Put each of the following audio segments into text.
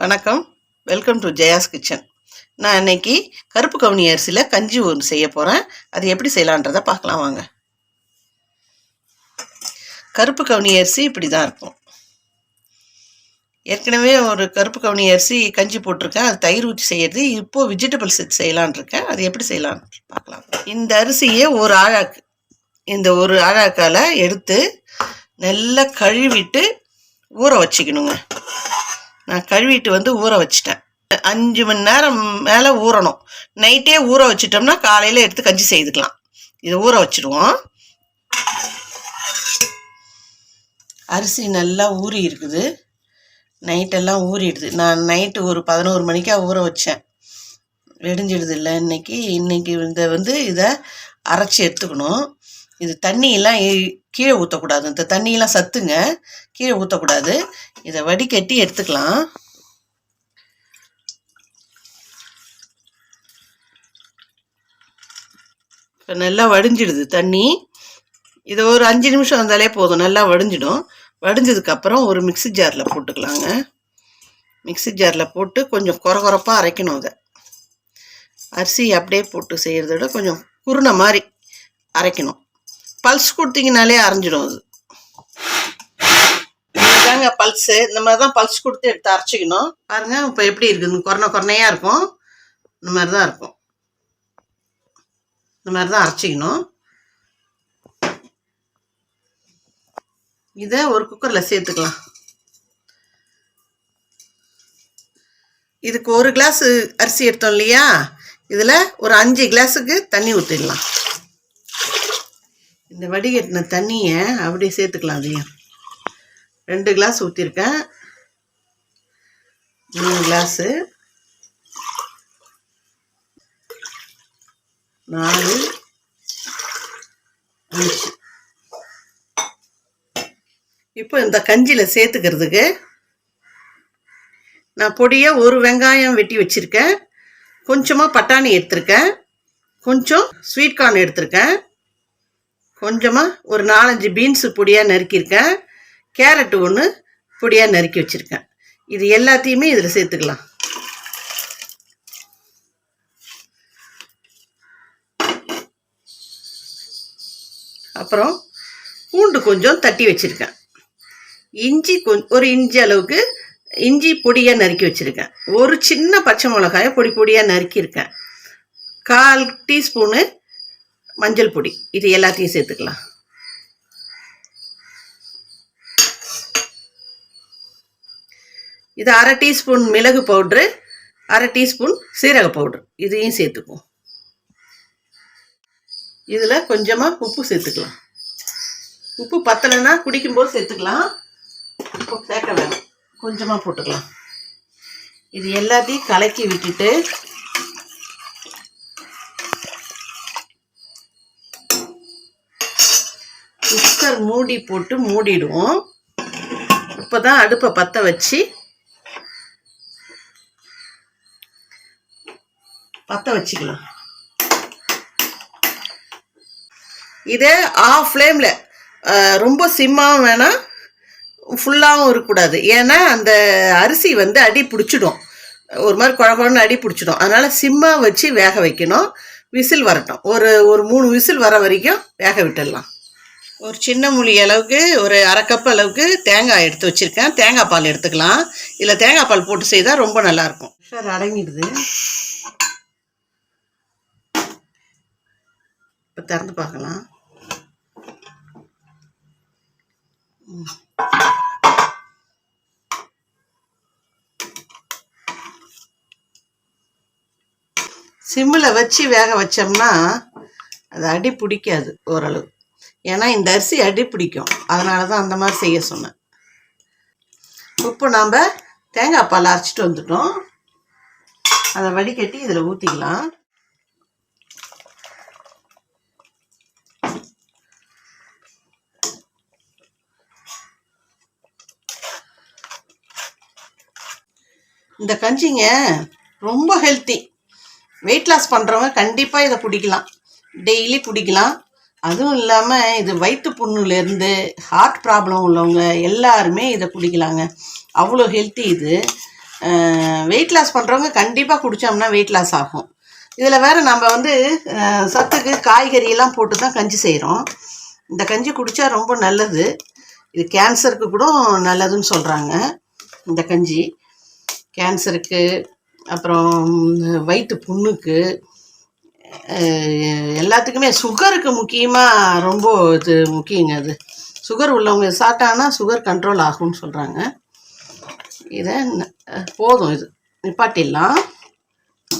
வணக்கம், welcome to Jaya's kitchen. நான் இன்னைக்கு கருப்பு கவுனி அரிசியில் கஞ்சி ஒன்று செய்ய போகிறேன். அது எப்படி செய்யலான்றதை பார்க்கலாம் வாங்க. கருப்பு கவுனி அரிசி இப்படி தான் இருக்கும். ஏற்கனவே ஒரு கருப்பு கவுனி அரிசி கஞ்சி போட்டிருக்கேன். அது தயிர் ஊற்றி செய்யறது. இப்போது வெஜிடபிள்ஸ் செய்யலான் இருக்கேன். அது எப்படி செய்யலான்னு பார்க்கலாம். இந்த அரிசியை இந்த ஒரு ஆழாக்கால் எடுத்து நல்லா கழுவிட்டு ஊற வச்சுக்கணுங்க. நான் கழுவிட்டு ஊற வச்சிட்டேன். 5 மணி நேரம் மேலே ஊறணும். நைட்டே ஊற வச்சிட்டோம்னா காலையில் எடுத்து கஞ்சி செய்துக்கலாம். இதை ஊற வச்சுடுவோம். அரிசி நல்லா ஊறி இருக்குது. நைட்டெல்லாம் ஊறிடுது. நான் நைட்டு ஒரு 11 மணிக்காக ஊற வச்சேன். வெடிஞ்சிடுது இல்லை இன்னைக்கு இதை அரைச்சி எடுத்துக்கணும். இது தண்ணியெல்லாம் கீழே ஊற்றக்கூடாது. இந்த தண்ணியெல்லாம் சத்துங்க, கீழே ஊற்றக்கூடாது. இதை வடிகட்டி எடுத்துக்கலாம். இப்போ நல்லா வடிஞ்சிடுது தண்ணி. இதை ஒரு 5 நிமிஷம் வந்தாலே போதும், நல்லா வடிஞ்சிடும். வடிஞ்சதுக்கப்புறம் ஒரு மிக்ஸி ஜாரில் போட்டுக்கலாங்க. மிக்ஸி ஜாரில் போட்டு கொஞ்சம் கொரகொரப்பாக அரைக்கணும். அதை அரிசி அப்படியே போட்டு செய்கிறத விட கொஞ்சம் குருணை மாதிரி அரைக்கணும். பல்ஸ் கொடுத்தீங்கனாலே அரைஞ்சிடும். அது இதுதாங்க பல்ஸு. இந்த மாதிரி தான் பல்ஸ் கொடுத்து எடுத்து அரைச்சிக்கணும். பாருங்கள் இப்போ எப்படி இருக்குது. கொரணையாக இருக்கும். இந்த மாதிரி தான் இருக்கும். இந்த மாதிரி தான் அரைச்சிக்கணும். இதை ஒரு குக்கரில் சேர்த்துக்கலாம். இதுக்கு 1 கிளாஸ் அரிசி எடுத்தோம் இல்லையா, இதில் ஒரு 5 கிளாஸுக்கு தண்ணி ஊற்றிடலாம். இந்த வடிகட்டின தண்ணியை அப்படியே சேர்த்துக்கலாம். அதையும் 2 கிளாஸ் ஊற்றிருக்கேன். 3 கிளாஸு, 4, 5. இப்போ இந்த கஞ்சியில் சேர்த்துக்கிறதுக்கு நான் பொடியாக ஒரு வெங்காயம் வெட்டி வச்சுருக்கேன். கொஞ்சமாக பட்டாணி எடுத்திருக்கேன். கொஞ்சம் ஸ்வீட் கார்ன் எடுத்திருக்கேன். கொஞ்சமாக ஒரு 4-5 பீன்ஸு பொடியாக நறுக்கியிருக்கேன். கேரட்டு 1 பொடியாக நறுக்கி வச்சுருக்கேன். இது எல்லாத்தையுமே இதில் சேர்த்துக்கலாம். அப்புறம் பூண்டு கொஞ்சம் தட்டி வச்சுருக்கேன். இஞ்சி ஒரு இஞ்சி அளவுக்கு இஞ்சி பொடியாக நறுக்கி வச்சுருக்கேன். ஒரு சின்ன பச்சை மிளகாயை பொடியாக நறுக்கியிருக்கேன். 1/4 டீஸ்பூனு மஞ்சள் பொடி. இது எல்லாத்தையும் சேர்த்துக்கலாம். இது 1/2 டீஸ்பூன் மிளகு பவுட்ரு, 1/2 டீஸ்பூன் சீரக பவுட்ரு. இதையும் சேர்த்துக்குவோம். இதில் கொஞ்சமாக உப்பு சேர்த்துக்கலாம். உப்பு பத்தலைன்னா குடிக்கும்போது சேர்த்துக்கலாம். உப்பு சேர்க்க வேணும், கொஞ்சமாக போட்டுக்கலாம். இது எல்லாத்தையும் கலக்கி விட்டுட்டு குக்கர் மூடி போட்டு மூடிடுவோம். இப்போ தான் அடுப்பை பற்ற வச்சுக்கலாம். இதை ஆஃப் ஃப்ளேமில், ரொம்ப சிம்மாகவும் வேணாம், ஃபுல்லாகவும் இருக்கக்கூடாது. ஏன்னா அந்த அரிசி அடி பிடிச்சிடும். ஒரு மாதிரி குழகுழன்னு அடி பிடிச்சிடும். அதனால் சிம்மாக வச்சு வேக வைக்கணும். விசில் வரட்டும். ஒரு 3 விசில் வர வரைக்கும் வேக விட்டுடலாம். ஒரு சின்ன முழி அளவுக்கு ஒரு 1/2 கப் அளவுக்கு தேங்காய் எடுத்து வச்சுருக்கேன். தேங்காய் பால் எடுத்துக்கலாம். இதில் தேங்காய் பால் போட்டு செய்தால் ரொம்ப நல்லாயிருக்கும். சார் அடங்கிடுது. இப்போ திறந்து பார்க்கலாம். சிம்மில் வச்சு வேக வச்சோம்னா அது அடி பிடிக்காது ஓரளவு. ஏன்னா இந்த அரிசி அடி பிடிக்கும். அதனால தான் அந்த மாதிரி செய்ய சொன்னேன். இப்போ நாம் தேங்காய் பால் அரைச்சிட்டு வந்துட்டோம். அதை வடிகட்டி இதில் ஊற்றிக்கலாம். இந்த கஞ்சிங்க ரொம்ப ஹெல்த்தி. வெயிட் லாஸ் பண்ணுறவங்க கண்டிப்பாக இதை குடிக்கலாம். டெய்லி குடிக்கலாம். அதுவும் இல்லாமல் இது வயிற்று புண்ணுலேருந்து ஹார்ட் ப்ராப்ளம் உள்ளவங்க எல்லாருமே இதை குடிக்கலாங்க. அவ்வளோ ஹெல்த்தி இது. வெயிட் லாஸ் பண்ணுறவங்க கண்டிப்பாக குடித்தோம்னா வெயிட் லாஸ் ஆகும். இதில் வேறு நம்ம வந்து சத்துக்கு காய்கறியெல்லாம் போட்டு தான் கஞ்சி செய்கிறோம். இந்த கஞ்சி குடித்தா ரொம்ப நல்லது. இது கேன்சருக்கு கூட நல்லதுன்னு சொல்கிறாங்க. இந்த கஞ்சி கேன்சருக்கு, அப்புறம் வயிற்று புண்ணுக்கு, எல்லாத்துக்குமே, சுகருக்கு முக்கியமாக ரொம்ப இது முக்கியங்க. அது சுகர் உள்ளவங்க சாப்பிட்டாங்கன்னா சுகர் கண்ட்ரோல் ஆகும்னு சொல்கிறாங்க. இதை போதும், இது நிப்பாட்டிடலாம்.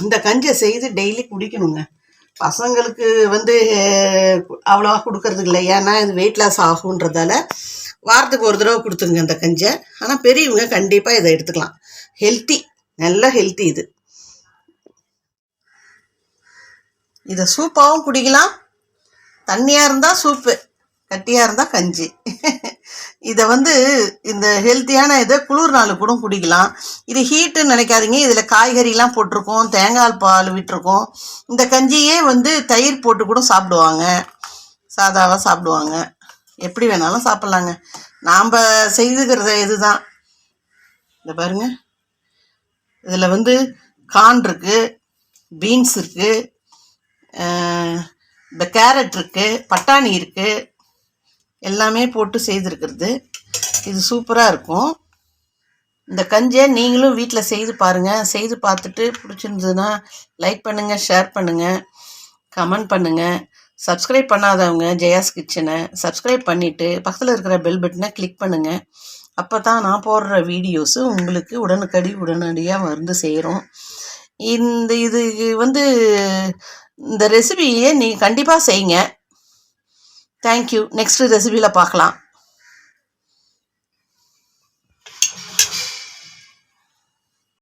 இந்த கஞ்சியை செய்து டெய்லி குடிக்கணுங்க. பசங்களுக்கு வந்து அவ்வளோவா கொடுக்கறதுக்கு இல்லை, ஏன்னா இது வெயிட் லாஸ் ஆகுன்றதால வாரத்துக்கு ஒரு தடவை கொடுத்துருங்க இந்த கஞ்சியை. ஆனால் பெரியவங்க கண்டிப்பாக இதை எடுத்துக்கலாம். ஹெல்த்தி, நல்ல ஹெல்த்தி இது. இதை சூப்பாகவும் குடிக்கலாம். தண்ணியாக இருந்தால் சூப்பு, கட்டியாக இருந்தால் கஞ்சி. இதை வந்து இந்த ஹெல்த்தியான இதை குளிர் நாள் கூட குடிக்கலாம். இது ஹீட்டுன்னு நினைக்காதீங்க. இதில் காய்கறிலாம் போட்டிருக்கோம், தேங்காய் பால் விட்டுருக்கோம். இந்த கஞ்சியே வந்து தயிர் போட்டு கூட சாப்பிடுவாங்க, சாதாவாக சாப்பிடுவாங்க. எப்படி வேணாலும் சாப்பிட்லாங்க. நாம் செய்துக்கிறத இதுதான். இந்த பாருங்க, இதில் வந்து கார்ன் இருக்குது, பீன்ஸ் இருக்குது, இந்த கேரட் இருக்குது, பட்டாணி இருக்குது, எல்லாமே போட்டு செய்திருக்கிறது. இது சூப்பராக இருக்கும். இந்த கஞ்சியை நீங்களும் வீட்டில் செய்து பாருங்கள். செய்து பார்த்துட்டு பிடிச்சிருந்ததுன்னா லைக் பண்ணுங்கள், ஷேர் பண்ணுங்கள், கமெண்ட் பண்ணுங்கள். சப்ஸ்கிரைப் பண்ணாதவங்க ஜெயாஸ் கிச்சனை சப்ஸ்கிரைப் பண்ணிவிட்டு பக்கத்தில் இருக்கிற பெல் பட்டனை கிளிக் பண்ணுங்கள். அப்போ தான் நான் போடுற வீடியோஸு உங்களுக்கு உடனடியாக வந்து சேரும். இது வந்து இந்த ரெசிபியை நீங்கள் கண்டிப்பாக செய்யுங்க. தேங்க்யூ. நெக்ஸ்ட் ரெசிபியில் பார்க்கலாம்.